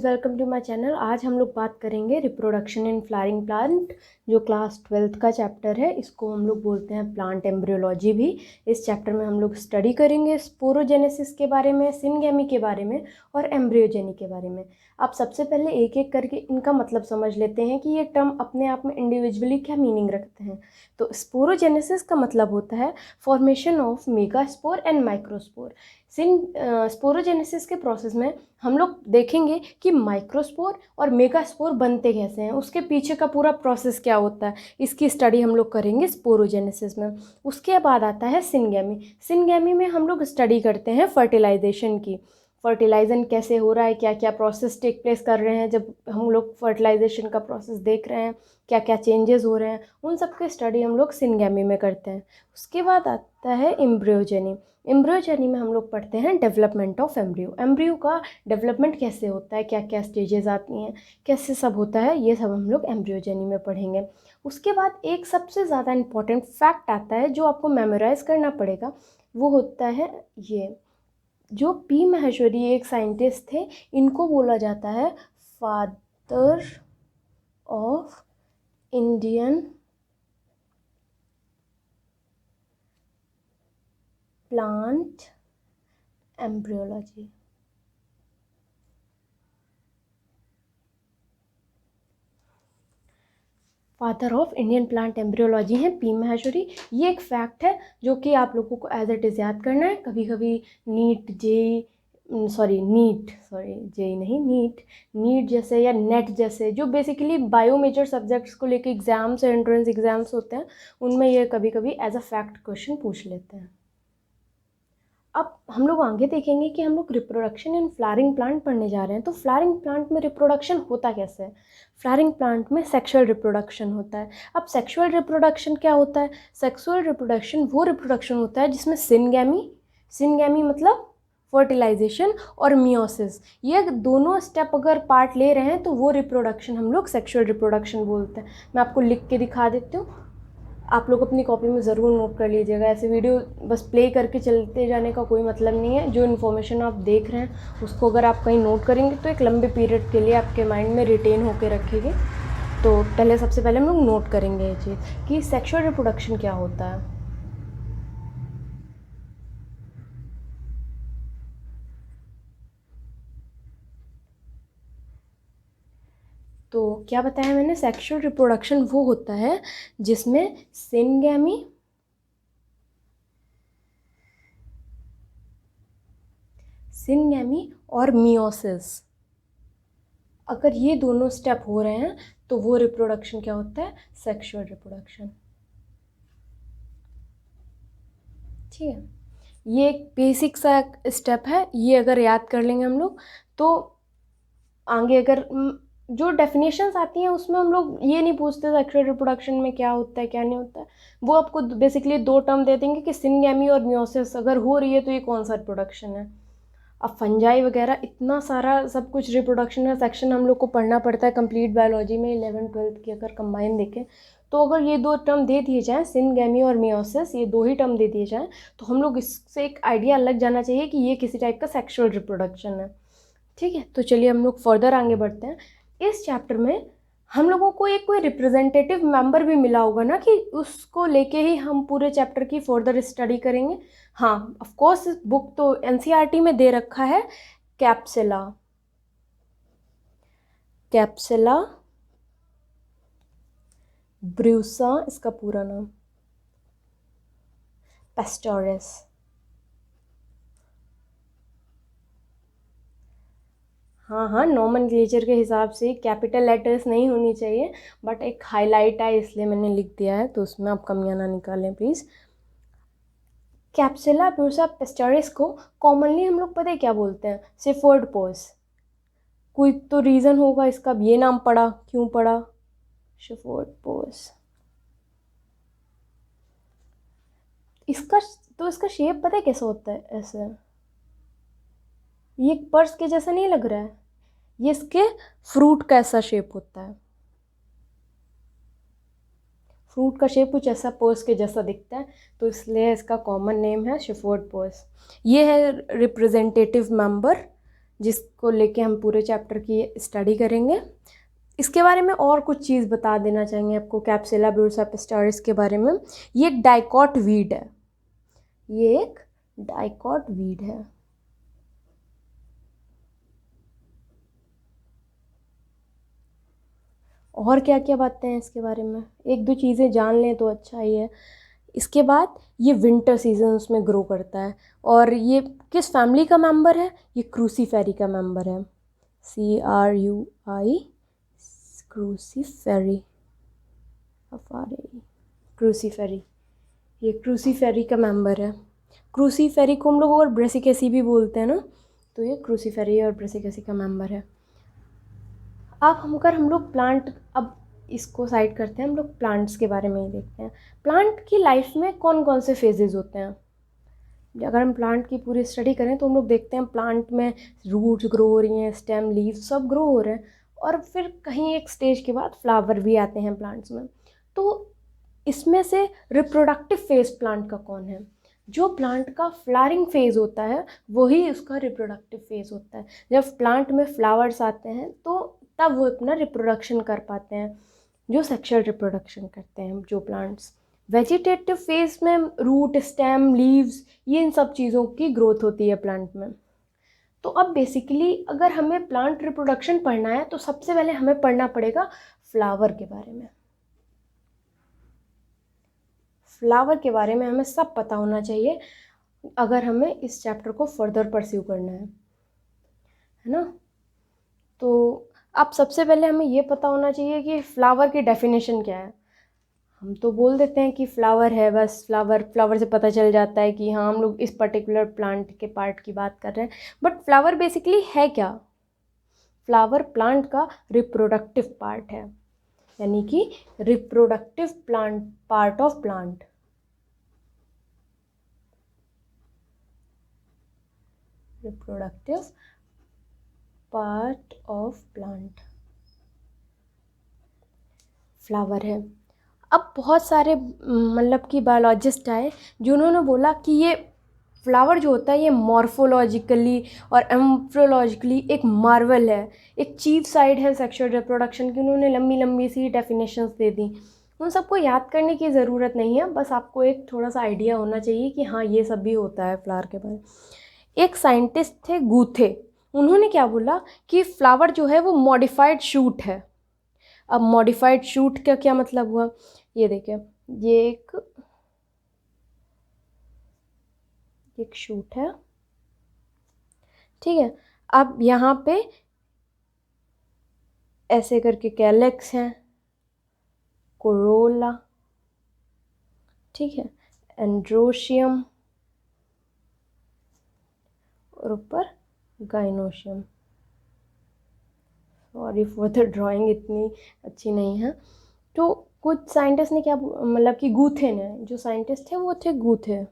Guys, welcome to my channel. आज हम लोग बात करेंगे रिप्रोडक्शन इन फ्लावरिंग प्लांट, जो क्लास 12th का चैप्टर है। इसको हम लोग बोलते हैं प्लांट एम्ब्रियोलॉजी भी। इस चैप्टर में हम लोग स्टडी करेंगे स्पोरोजेनेसिस के बारे में, सिनगेमी के बारे में और एम्ब्रियोजेनी के बारे में। आप सबसे पहले एक एक करके इनका मतलब समझ लेते हैं कि ये टर्म अपने आप में इंडिविजुअली क्या मीनिंग रखते हैं। तो स्पोरोजेनेसिस का मतलब होता है formation of megaspore and microspore. Sporogenesis के प्रोसेस में हम लोग देखेंगे कि माइक्रोस्पोर और मेगास्पोर बनते कैसे हैं, उसके पीछे का पूरा प्रोसेस क्या होता है, इसकी स्टडी हम लोग करेंगे स्पोरोजेनेसिस में। उसके बाद आता है सिनगेमी। सिनगेमी में हम लोग स्टडी करते हैं फर्टिलाइजेशन की। फर्टिलाइजेशन कैसे हो रहा है, क्या क्या प्रोसेस टेक प्लेस कर रहे हैं जब हम लोग फर्टिलाइजेशन का प्रोसेस देख रहे हैं, क्या क्या चेंजेस हो रहे हैं, उन सब की स्टडी हम लोग सिनगेमी में करते हैं। उसके बाद आता है एम्ब्रियोजेनी। एम्ब्रियोजेनी में हम लोग पढ़ते हैं डेवलपमेंट ऑफ एम्ब्रियो। एम्ब्रियो का डेवलपमेंट कैसे होता है, क्या क्या स्टेजेस आती हैं, कैसे सब होता है, ये सब हम लोग एम्ब्रियोजेनी में पढ़ेंगे। उसके बाद एक सबसे ज़्यादा इम्पॉर्टेंट फैक्ट आता है जो आपको मेमोराइज करना पड़ेगा। वो होता है ये, जो पी महेश्वरी एक साइंटिस्ट थे, इनको बोला जाता है father of Indian plant embryology. Father of Indian plant embryology हैं पी महेश्वरी। ये एक फैक्ट है जो कि आप लोगों को एज इट इज़ याद करना है। कभी कभी नीट जैसे या नेट जैसे जो बेसिकली बायो मेजर सब्जेक्ट्स को लेके एग्जाम्स, एंट्रेंस एग्जाम्स होते हैं, उनमें ये कभी कभी एज अ फैक्ट क्वेश्चन पूछ लेते हैं। अब हम लोग आगे देखेंगे कि हम लोग रिप्रोडक्शन इन फ्लावरिंग प्लांट पढ़ने जा रहे हैं। तो फ्लावरिंग प्लांट में रिप्रोडक्शन होता कैसे है? फ्लावरिंग प्लांट में सेक्सुअल रिप्रोडक्शन होता है। अब सेक्सुअल रिप्रोडक्शन क्या होता है? सेक्सुअल रिप्रोडक्शन वो रिप्रोडक्शन होता है जिसमें सिनगेमी मतलब फर्टिलाइजेशन और मियोसिस, ये दोनों स्टेप अगर पार्ट ले रहे हैं तो वो रिप्रोडक्शन हम लोग सेक्सुअल रिप्रोडक्शन बोलते हैं। मैं आपको लिख के दिखा देती हूँ, आप लोग अपनी कॉपी में ज़रूर नोट कर लीजिएगा। ऐसे वीडियो बस प्ले करके चलते जाने का कोई मतलब नहीं है। जो इन्फॉर्मेशन आप देख रहे हैं उसको अगर आप कहीं नोट करेंगे तो एक लंबे पीरियड के लिए आपके माइंड में रिटेन होकर रखेगी। तो सबसे पहले हम लोग नोट करेंगे ये चीज़ कि सेक्सुअल रिप्रोडक्शन क्या होता है। तो क्या बताया मैंने? सेक्सुअल रिप्रोडक्शन वो होता है जिसमें सिनगेमी और मियोसिस, अगर ये दोनों स्टेप हो रहे हैं तो वो रिप्रोडक्शन क्या होता है? Sexual reproduction. ठीक है, ये एक बेसिक सा स्टेप है। ये अगर याद कर लेंगे हम लोग तो आगे अगर जो डेफिनेशंस आती हैं उसमें हम लोग ये नहीं पूछते सेक्सुअल रिप्रोडक्शन में क्या होता है क्या नहीं होता है। वो आपको बेसिकली दो टर्म दे देंगे कि सिनगेमी और मियोसिस अगर हो रही है तो ये कौन सा रिप्रोडक्शन है। अब फंजाई वगैरह इतना सारा सब कुछ रिप्रोडक्शन का सेक्शन हम लोग को पढ़ना पड़ता है कंप्लीट बायोलॉजी में 11th-12th की अगर कंबाइन देखें तो। अगर ये दो टर्म दे दिए जाएँ, सिनगेमी और मियोसिस, ये दो ही टर्म दे दिए जाएँ तो हम लोग इससे एक आइडिया लग जाना चाहिए कि ये किसी टाइप का सेक्सुअल रिप्रोडक्शन है। ठीक है, तो चलिए हम लोग फर्दर आगे बढ़ते हैं। इस चैप्टर में हम लोगों को एक कोई रिप्रेजेंटेटिव मेंबर भी मिला होगा ना, कि उसको लेके ही हम पूरे चैप्टर की फर्दर स्टडी करेंगे। हाँ, ऑफ कोर्स बुक तो एनसीईआरटी में दे रखा है, कैप्सुला ब्रूसा, इसका पूरा नाम पेस्टोरिस। हाँ, नॉमेनक्लेचर के हिसाब से कैपिटल लेटर्स नहीं होनी चाहिए, बट एक हाईलाइट है इसलिए मैंने लिख दिया है, तो उसमें आप कमियां ना निकालें प्लीज़। कैप्सुला ब्रूसा पेस्टोरिस को कॉमनली हम लोग पता है क्या बोलते हैं? Shepherd pose. कोई तो रीज़न होगा इसका, ये नाम पड़ा, क्यों पड़ा शेफर्ड पोज। इसका शेप पता है कैसा होता है? ऐसे ये पर्स के जैसा नहीं लग रहा है, ये इसके फ्रूट का ऐसा शेप होता है। फ्रूट का शेप कुछ ऐसा पर्स के जैसा दिखता है, तो इसलिए इसका कॉमन नेम है शेफर्ड पर्स। ये है रिप्रेजेंटेटिव मेंबर जिसको लेके हम पूरे चैप्टर की स्टडी करेंगे। इसके बारे में और कुछ चीज़ बता देना चाहेंगे आपको कैप्सुला ब्यूरसापिस्टारिस के बारे में। ये एक डाइकॉट वीड है, ये एक डाइकॉट वीड है। और क्या क्या बातें हैं इसके बारे में, एक दो चीज़ें जान लें तो अच्छा ही है। इसके बाद ये विंटर सीजन उसमें ग्रो करता है। और ये किस फैमिली का मेंबर है, ये क्रूसीफेरी का मेंबर है, CRUI, क्रूसीफेरी, क्रूसीफेरी, ये क्रूसीफेरी का मेंबर है। क्रूसीफेरी को हम लोग और ब्रेसिकेसी भी बोलते हैं ना, तो ये क्रूसीफेरी और ब्रेसिकेसी का मेंबर है। हम लोग प्लांट, अब इसको साइड करते हैं, हम लोग प्लांट्स के बारे में ही देखते हैं। प्लांट की लाइफ में कौन कौन से फेजेस होते हैं। अगर हम प्लांट की पूरी स्टडी करें तो हम लोग देखते हैं प्लांट में रूट्स ग्रो हो रही हैं, स्टेम, लीव सब ग्रो हो रहे हैं, और फिर कहीं एक स्टेज के बाद फ्लावर भी आते हैं प्लांट्स में। तो इसमें से रिप्रोडक्टिव फेज प्लांट का कौन है। जो प्लांट का फ्लावरिंग फेज़ होता है वही उसका रिप्रोडक्टिव फेज़ होता है। जब प्लांट में फ्लावर्स आते हैं तो तब वो अपना रिप्रोडक्शन कर पाते हैं, जो सेक्सुअल रिप्रोडक्शन करते हैं जो प्लांट्स। वेजिटेटिव फेज में रूट, स्टेम, लीव्स, ये इन सब चीज़ों की ग्रोथ होती है प्लांट में। तो अब बेसिकली अगर हमें प्लांट रिप्रोडक्शन पढ़ना है तो सबसे पहले हमें पढ़ना पड़ेगा फ्लावर के बारे में। फ्लावर के बारे में हमें सब पता होना चाहिए अगर हमें इस चैप्टर को फर्दर परस्यू करना है ना। तो अब सबसे पहले हमें ये पता होना चाहिए कि फ्लावर की डेफिनेशन क्या है। हम तो बोल देते हैं कि फ्लावर है, बस फ्लावर से पता चल जाता है कि हाँ हम लोग इस पर्टिकुलर प्लांट के पार्ट की बात कर रहे हैं। बट फ्लावर बेसिकली है क्या। फ्लावर प्लांट का रिप्रोडक्टिव पार्ट है, यानी कि reproductive plant, part of plant. Reproductive part of plant flower है। अब बहुत सारे मतलब कि बायोलॉजिस्ट आए जिन्होंने बोला कि ये फ्लावर जो होता है ये मॉर्फोलॉजिकली और एम्ब्रियोलॉजिकली एक मार्वल है, एक चीफ साइड है सेक्सुअल रिप्रोडक्शन की। उन्होंने लंबी लंबी सी डेफिनेशंस दे दी, उन सबको याद करने की ज़रूरत नहीं है, बस आपको एक थोड़ा सा आइडिया होना चाहिए कि हाँ ये सब भी होता है फ्लावर के बारे में। एक साइंटिस्ट थे गूथे, उन्होंने क्या बोला कि फ्लावर जो है वो मॉडिफाइड शूट है। अब मॉडिफाइड शूट का क्या मतलब हुआ, ये देखिए, ये एक शूट है, ठीक है। अब यहाँ पे ऐसे करके कैलेक्स है, कोरोला, ठीक है, एंड्रोशियम और ऊपर gynoecium. Sorry for the drawing, इतनी अच्छी नहीं है। तो कुछ साइंटिस्ट ने क्या मतलब कि गूथे ने, जो साइंटिस्ट थे वो थे गूथे,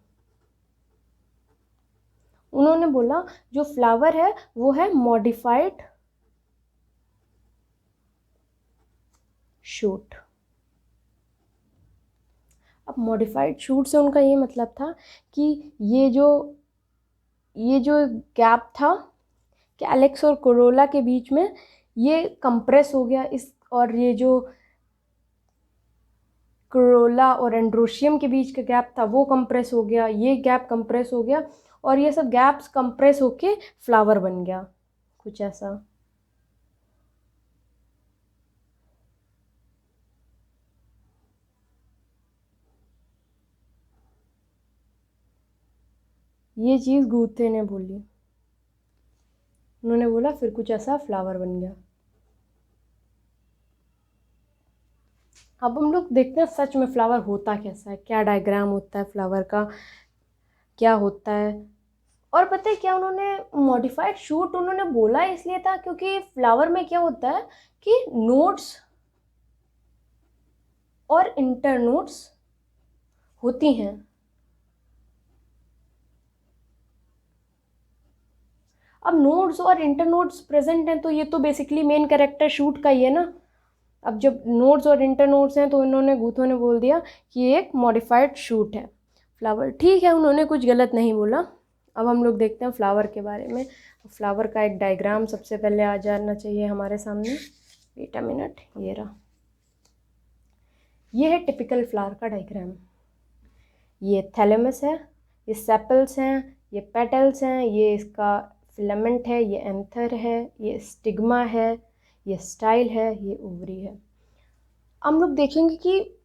उन्होंने बोला जो फ्लावर है वो है मॉडिफाइड शूट। अब मॉडिफाइड शूट से उनका ये मतलब था कि ये जो गैप था कैलेक्स और कोरोला के बीच में, ये कंप्रेस हो गया इस, और ये जो कोरोला और एंड्रोशियम के बीच का गैप था वो कंप्रेस हो गया, ये गैप कंप्रेस हो गया, और ये सब गैप्स कंप्रेस होके फ्लावर बन गया, कुछ ऐसा। ये चीज़ गूथे ने बोली, उन्होंने बोला फिर कुछ ऐसा फ्लावर बन गया। अब हम लोग देखते हैं सच में फ्लावर होता कैसा है, क्या डायग्राम होता है फ्लावर का, क्या होता है। और पता है क्या, उन्होंने मॉडिफाइड शूट उन्होंने बोला इसलिए था क्योंकि फ्लावर में क्या होता है कि नोड्स और इंटरनोड्स होती हैं। अब नोड्स और इंटरनोड्स प्रेजेंट हैं तो ये तो बेसिकली मेन कैरेक्टर शूट का ही है ना। अब जब नोड्स और इंटरनोड्स हैं तो इन्होंने गूथों ने बोल दिया कि ये एक मॉडिफाइड शूट है फ्लावर, ठीक है, उन्होंने कुछ गलत नहीं बोला। अब हम लोग देखते हैं फ्लावर के बारे में। फ्लावर का एक डायग्राम सबसे पहले आ जाना चाहिए हमारे सामने। वेट अ मिनट, ये रहा। ये है टिपिकल फ्लावर का डायग्राम। ये थैलेमस है, ये सेपल्स हैं, ये पेटल्स हैं, ये इसका फिलामेंट है, ये एंथर है, ये स्टिग्मा है, ये स्टाइल है, ये ओवरी है। हम लोग देखेंगे कि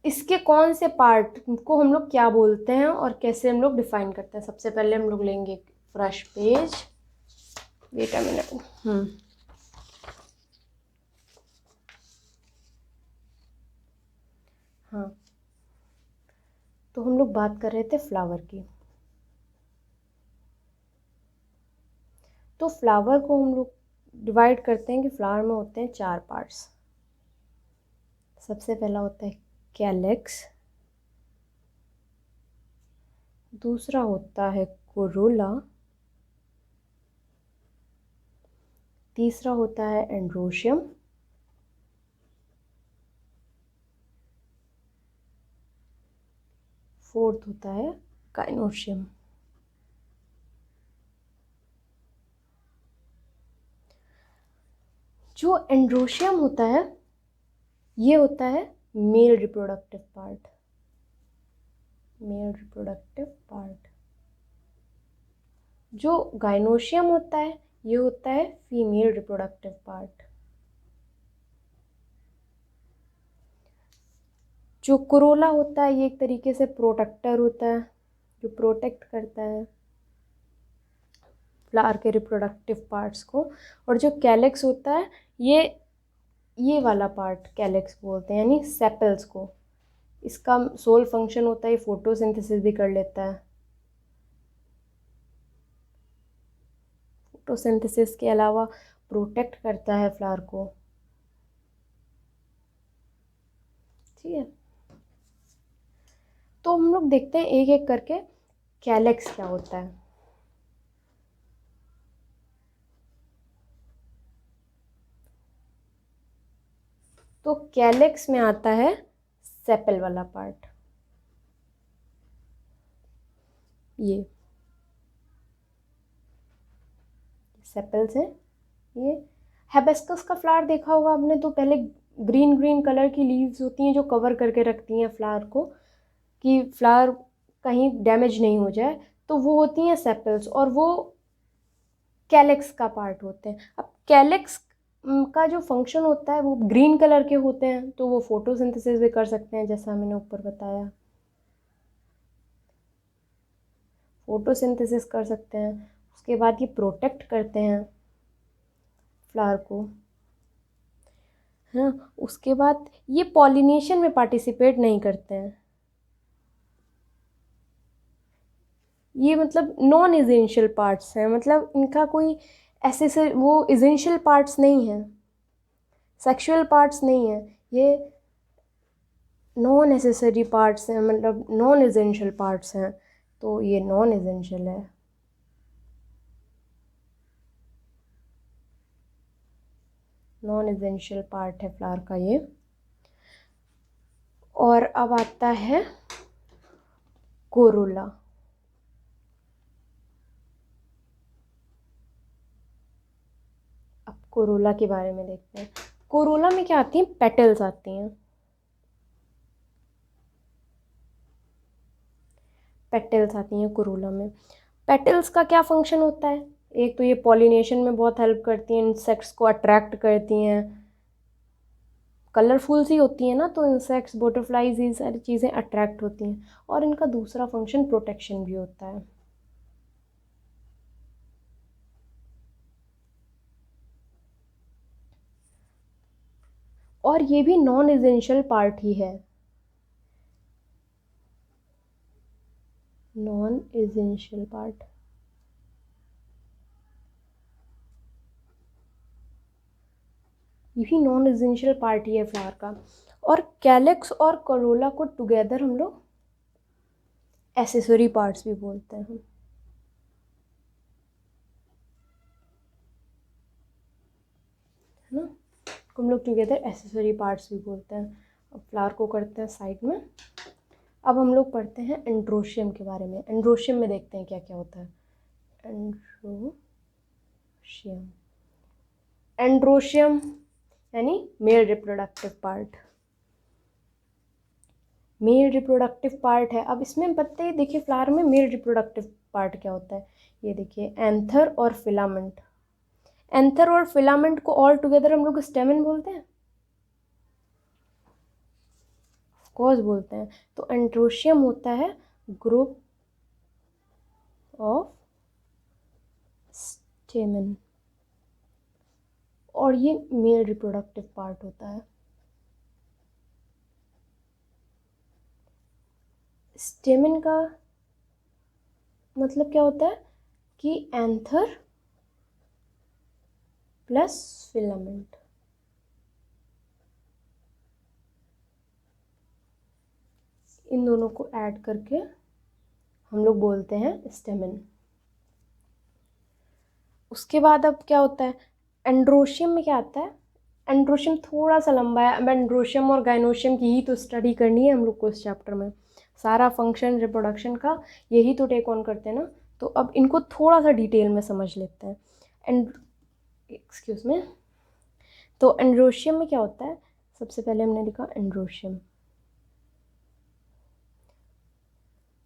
इसके कौन से पार्ट को हम लोग क्या बोलते हैं और कैसे हम लोग डिफाइन करते हैं। सबसे पहले हम लोग लेंगे fresh page. Wait a minute. हाँ, तो हम लोग बात कर रहे थे फ्लावर की। तो फ्लावर को हम लोग डिवाइड करते हैं कि फ्लावर में होते हैं 4 पार्ट्स। सबसे पहला होता है कैलेक्स, दूसरा होता है कोरोला, तीसरा होता है एंड्रोशियम, फोर्थ होता है गाइनोशियम। जो एंड्रोशियम होता है ये होता है male reproductive part. Male reproductive part. जो गाइनोशियम होता है ये होता है फीमेल रिप्रोडक्टिव पार्ट। जो कोरोला होता है ये एक तरीके से प्रोटेक्टर होता है, जो प्रोटेक्ट करता है फ्लावर के रिप्रोडक्टिव पार्ट्स को। और जो कैलेक्स होता है ये वाला पार्ट कैलेक्स बोलते हैं, यानी सेपल्स को। इसका सोल फंक्शन होता है, ये फोटोसिंथेसिस भी कर लेता है। फोटोसिंथेसिस के अलावा प्रोटेक्ट करता है फ्लावर को। ठीक है, तो हम लोग देखते हैं एक एक करके कैलेक्स क्या होता है। तो कैलेक्स में आता है सेपल वाला पार्ट। ये सेपल्स है। ये हिबिस्कस का फ्लावर देखा होगा आपने, तो पहले ग्रीन ग्रीन कलर की लीव्स होती हैं जो कवर करके रखती हैं फ्लावर को, कि फ्लावर कहीं डैमेज नहीं हो जाए, तो वो होती हैं सेपल्स, और वो कैलेक्स का पार्ट होते हैं। अब कैलेक्स का जो फंक्शन होता है वो ग्रीन कलर के होते हैं, तो वो फोटोसिंथेसिस भी कर सकते हैं, जैसा मैंने ऊपर बताया। फोटोसिंथेसिस कर सकते हैं। उसके बाद ये प्रोटेक्ट करते हैं फ्लावर को, है ना। उसके बाद ये पॉलिनेशन में पार्टिसिपेट नहीं करते हैं। ये मतलब नॉन एसेंशियल पार्ट्स हैं, मतलब इनका कोई ऐसे से वो एसेंशियल पार्ट्स नहीं है, सेक्सुअल पार्ट्स नहीं है। ये नॉन नेसेसरी पार्ट्स हैं, मतलब नॉन एसेंशियल पार्ट्स हैं, तो ये नॉन एसेंशियल है। नॉन एसेंशियल पार्ट है फ्लावर का ये। और अब आता है कोरोला। अब कोरोला के बारे में देखते हैं। कोरोला में क्या आती हैं, पेटल्स आती हैं। पेटल्स आती हैं कोरोला में। पेटल्स का क्या फंक्शन होता है, एक तो ये पॉलिनेशन में बहुत हेल्प करती हैं, इंसेक्ट्स को अट्रैक्ट करती हैं। कलरफुल सी होती हैं ना, तो इंसेक्ट्स बटरफ्लाइज ये सारी चीज़ें अट्रैक्ट होती हैं। और इनका दूसरा फंक्शन प्रोटेक्शन भी होता है। और ये भी नॉन एसेंशियल पार्ट ही है। Non essential part. ये भी नॉन एसेंशियल पार्ट ही है फ्लावर का। और कैलेक्स और कोरोला को टुगेदर हम लोग एसेसरी पार्ट्स भी बोलते हैं, है ना। हम लोग टुगेदर एसेसरी पार्ट्स भी बोलते हैं। अब फ्लावर को करते हैं साइड में। अब हम लोग पढ़ते हैं एंड्रोशियम के बारे में। एंड्रोशियम में देखते हैं क्या क्या होता है। एंड्रोशियम, एंड्रोशियम यानी male reproductive part, male reproductive part है। अब इसमें बताइए, देखिए फ्लावर में मेल रिप्रोडक्टिव पार्ट क्या होता है। ये देखिए एंथर और फिलामेंट, एंथर और फिलामेंट को ऑल टुगेदर हम लोग स्टेमन बोलते हैं, ऑफ कोर्स बोलते हैं। तो एंड्रोशियम होता है ग्रुप ऑफ स्टेमन, और ये मेल रिप्रोडक्टिव पार्ट होता है। स्टेमन का मतलब क्या होता है कि एंथर प्लस फिलामेंट, इन दोनों को ऐड करके हम लोग बोलते हैं स्टेमन। उसके बाद अब क्या होता है, एंड्रोशियम में क्या आता है। एंड्रोशियम थोड़ा सा लंबा है। अब एंड्रोशियम और गाइनोशियम की ही तो स्टडी करनी है हम लोग को इस चैप्टर में, सारा फंक्शन रिप्रोडक्शन का यही तो टेक ऑन करते हैं ना। तो अब इनको थोड़ा सा डिटेल में समझ लेते हैं। एक्सक्यूज में, तो एंड्रोशियम में क्या होता है, सबसे पहले हमने लिखा एंड्रोशियम।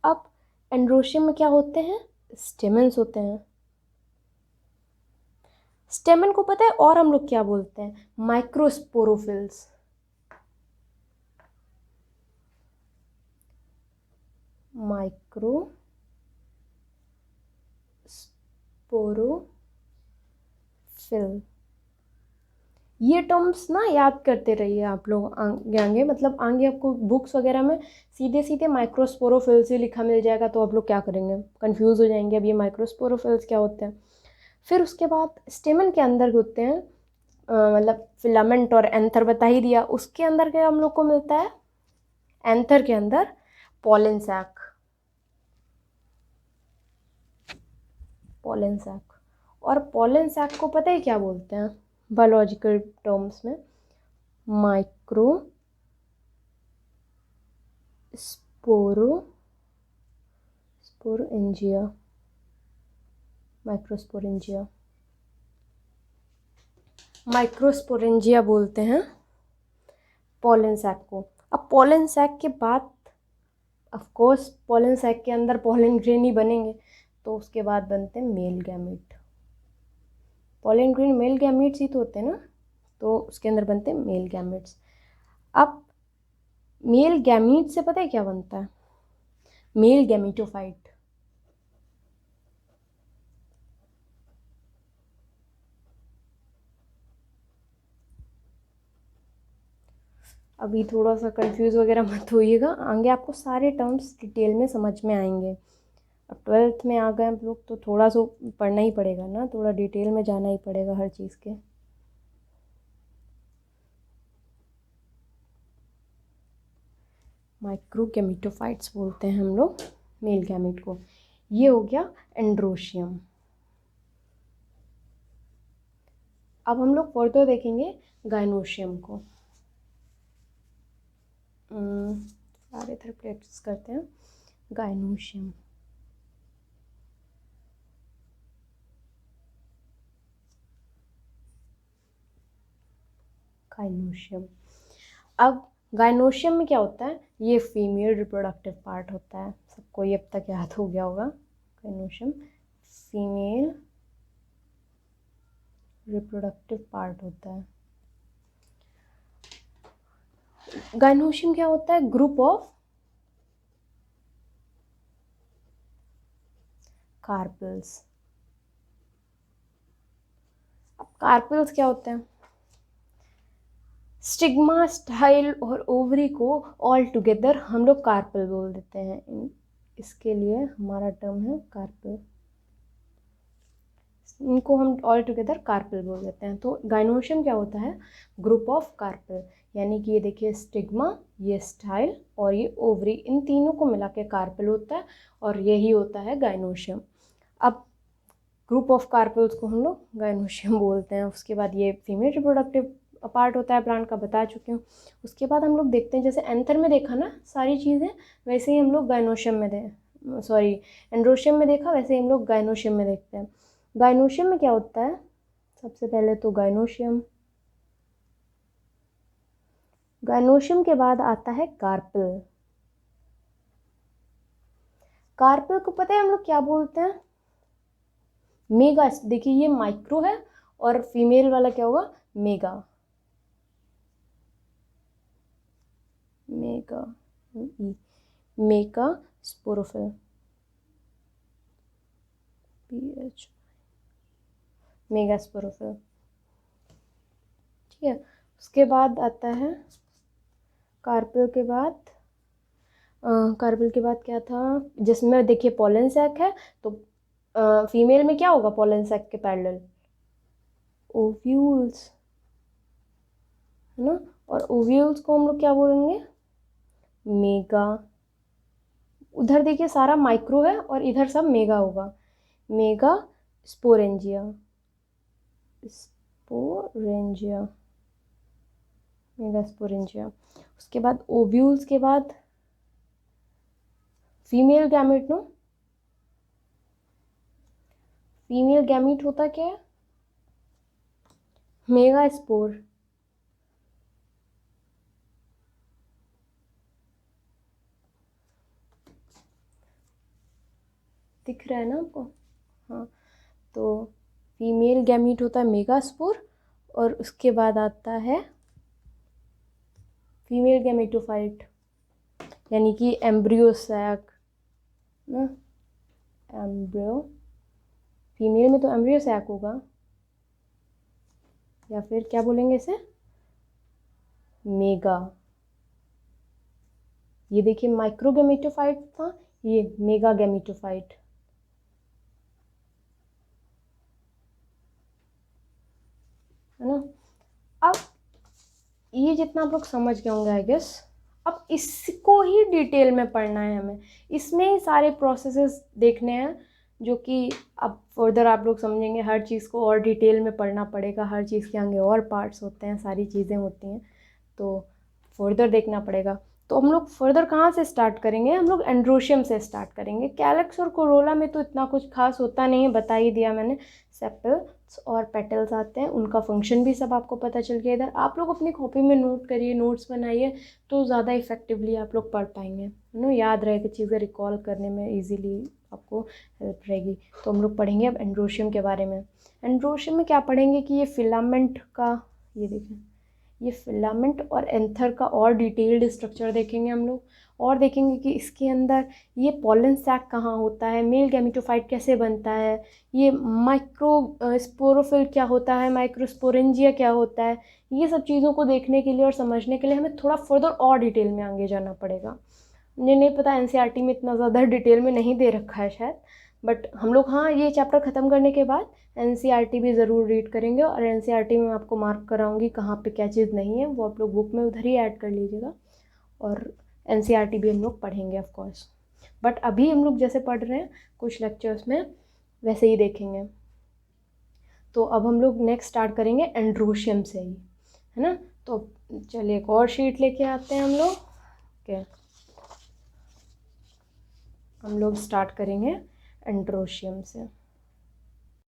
अब एंड्रोशियम में क्या होते हैं, स्टेमन्स होते हैं। स्टेमन को पता है और हम लोग क्या बोलते हैं, माइक्रोस्पोरोफिल्स। माइक्रोस्पोरोफिल, ये टर्म्स ना याद करते रहिए आप लोग आगे आगे, मतलब आगे आपको बुक्स वगैरह में सीधे सीधे माइक्रोस्पोरोफिल्स ही लिखा मिल जाएगा, तो आप लोग क्या करेंगे, कंफ्यूज हो जाएंगे अब ये माइक्रोस्पोरोफिल्स क्या होते हैं। फिर उसके बाद स्टेमन के अंदर होते हैं मतलब फिलामेंट और एंथर बता ही दिया। उसके अंदर क्या हम लोग को मिलता है, एंथर के अंदर पॉलन सैक, पॉलन सैक। और पॉलन सैक को पता है क्या बोलते हैं बायोलॉजिकल टर्म्स में, माइक्रो स्पोरेंजिया, माइक्रोस्पोरेंजिया, माइक्रोस्पोरेंजिया बोलते हैं पॉलन सैक को। अब पॉलन सैक के बाद ऑफ कोर्स पॉलन सैक के अंदर पॉलन ग्रेन ही बनेंगे, तो उसके बाद बनते हैं male gamete. Pollen grain male gametes ही तो होते हैं ना, तो उसके अंदर बनते हैं मेल गैमीट्स। अब मेल गैमीट से पता है क्या बनता है, मेल गैमीटोफाइट। अभी थोड़ा सा कंफ्यूज वगैरह मत होइएगा, आगे आपको सारे टर्म्स डिटेल में समझ में आएंगे। अब 12th में आ गए हम लोग, तो थोड़ा सा पढ़ना ही पड़ेगा ना, थोड़ा डिटेल में जाना ही पड़ेगा हर चीज़ के। माइक्रो गैमीटोफाइट्स बोलते हैं हम लोग मेल गैमीट को। ये हो गया एंड्रोशियम। अब हम लोग फर्दर देखेंगे गाइनोशियम को। सारे इधर प्रैक्टिस करते हैं। Gynoecium, gynoecium. अब गाइनोशियम में क्या होता है, ये फीमेल रिप्रोडक्टिव पार्ट होता है, सबको ये अब तक याद हो गया होगा। गाइनोशियम फीमेल रिप्रोडक्टिव पार्ट होता है। गाइनोशियम क्या होता है, ग्रुप ऑफ कार्पेल्स। अब कार्पेल्स क्या होते हैं, स्टिग्मा, स्टाइल और ओवरी को ऑल टुगेदर हम लोग कार्पेल बोल देते हैं। इसके लिए हमारा टर्म है कार्पेल, इनको हम ऑल टुगेदर कार्पेल बोल देते हैं। तो गाइनोशियम क्या होता है, ग्रुप ऑफ कार्पेल, यानी कि ये देखिए स्टिग्मा, ये स्टाइल और ये ओवरी, इन तीनों को मिला के कार्पेल होता है, और यही होता है गाइनोशियम। अब ग्रुप ऑफ कार्पेल्स को हम लोग गाइनोशियम बोलते हैं। उसके बाद ये फीमेल रिप्रोडक्टिव पार्ट होता है प्लांट का बता चुकी हूँ। उसके बाद हम लोग देखते हैं, जैसे एंथर में देखा ना सारी चीज़ें, वैसे ही हम लोग गाइनोशियम में एंड्रोशियम में देखा, वैसे ही हम लोग गाइनोशियम में देखते हैं। गाइनोशियम में क्या होता है, सबसे पहले तो गाइनोशियम के बाद आता है कार्पेल। कार्पेल को पता है हम लोग क्या बोलते हैं, मेगा। देखिए ये माइक्रो है और फीमेल वाला क्या होगा, mega. Mega sporophyll, PH, mega sporophyll. ठीक है, उसके बाद आता है कार्पेल के बाद क्या था, जिसमें देखिए पोलन सैक है, तो फीमेल में क्या होगा पोलन सैक के पैरेलल, ओव्यूल्स, है ना। और ओव्यूल्स को हम लोग क्या बोलेंगे, मेगा। उधर देखिए सारा माइक्रो है और इधर सब मेगा होगा, मेगा स्पोरेंजिया, मेगा स्पोरेंजिया। उसके बाद ओव्यूल्स के बाद female gamete, no, female gamete होता क्या है, मेगा स्पोर। दिख रहा है ना आपको, हाँ। तो फीमेल गैमीट होता है मेगा स्पोर, और उसके बाद आता है फीमेल गैमेटोफाइट, यानी कि एम्ब्रियो सैक ना, एम्ब्रियो, फीमेल में तो एम्ब्रियो सैक होगा, या फिर क्या बोलेंगे इसे, मेगा। ये देखिए माइक्रो गैमेटोफाइट था, ये मेगा गैमेटोफाइट, है ना। अब ये जितना आप लोग समझ गए होंगे आई गेस, अब इसको ही डिटेल में पढ़ना है हमें, इसमें ही सारे प्रोसेसेस देखने हैं, जो कि अब फर्दर आप लोग समझेंगे। हर चीज़ को और डिटेल में पढ़ना पड़ेगा, हर चीज़ के आगे और पार्ट्स होते हैं, सारी चीज़ें होती हैं, तो फर्दर देखना पड़ेगा। तो हम लोग फर्दर कहाँ से स्टार्ट करेंगे, हम लोग एंड्रोशियम से स्टार्ट करेंगे। कैलक्स और कोरोला में तो इतना कुछ खास होता नहीं है, बता ही दिया मैंने। सेपल्स और पेटल्स आते हैं, उनका फंक्शन भी सब आपको पता चल गया। इधर आप लोग अपनी कॉपी में नोट करिए, नोट्स बनाइए, तो ज़्यादा इफेक्टिवली आप लोग पढ़ पाएंगे, है ना। याद रहेगा, चीज़ें रिकॉल करने में ईजीली आपको हेल्प रहेगी। तो हम लोग पढ़ेंगे अब एंड्रोशियम के बारे में। एंड्रोशियम में क्या पढ़ेंगे कि ये फिलामेंट का, ये देखें, ये फिलामेंट और एंथर का और डिटेल्ड स्ट्रक्चर देखेंगे हम लोग, और देखेंगे कि इसके अंदर ये पॉलन सैक कहाँ होता है, मेल गैमेटोफाइट कैसे बनता है, ये माइक्रो स्पोरोफिल क्या होता है, माइक्रोस्पोरेंजिया क्या होता है। ये सब चीज़ों को देखने के लिए और समझने के लिए हमें थोड़ा फर्दर और डिटेल में आगे जाना पड़ेगा। मुझे नहीं पता, एनसीईआरटी में इतना ज़्यादा डिटेल में नहीं दे रखा है शायद, बट हम लोग हाँ ये चैप्टर ख़त्म करने के बाद एनसीईआरटी भी ज़रूर रीड करेंगे, और एनसीईआरटी में आपको मार्क कराऊंगी कहाँ पे क्या चीज़ नहीं है, वो आप लोग बुक में उधर ही ऐड कर लीजिएगा। और एनसीईआरटी भी हम लोग पढ़ेंगे ऑफ कोर्स, बट अभी हम लोग जैसे पढ़ रहे हैं कुछ लेक्चर्स में, वैसे ही देखेंगे। तो अब हम लोग नेक्स्ट स्टार्ट करेंगे एंड्रोशियम से ही, है ना। तो चलिए एक और शीट लेके आते हैं हम लोग, ओके। हम लोग स्टार्ट करेंगे एंड्रोशियम से।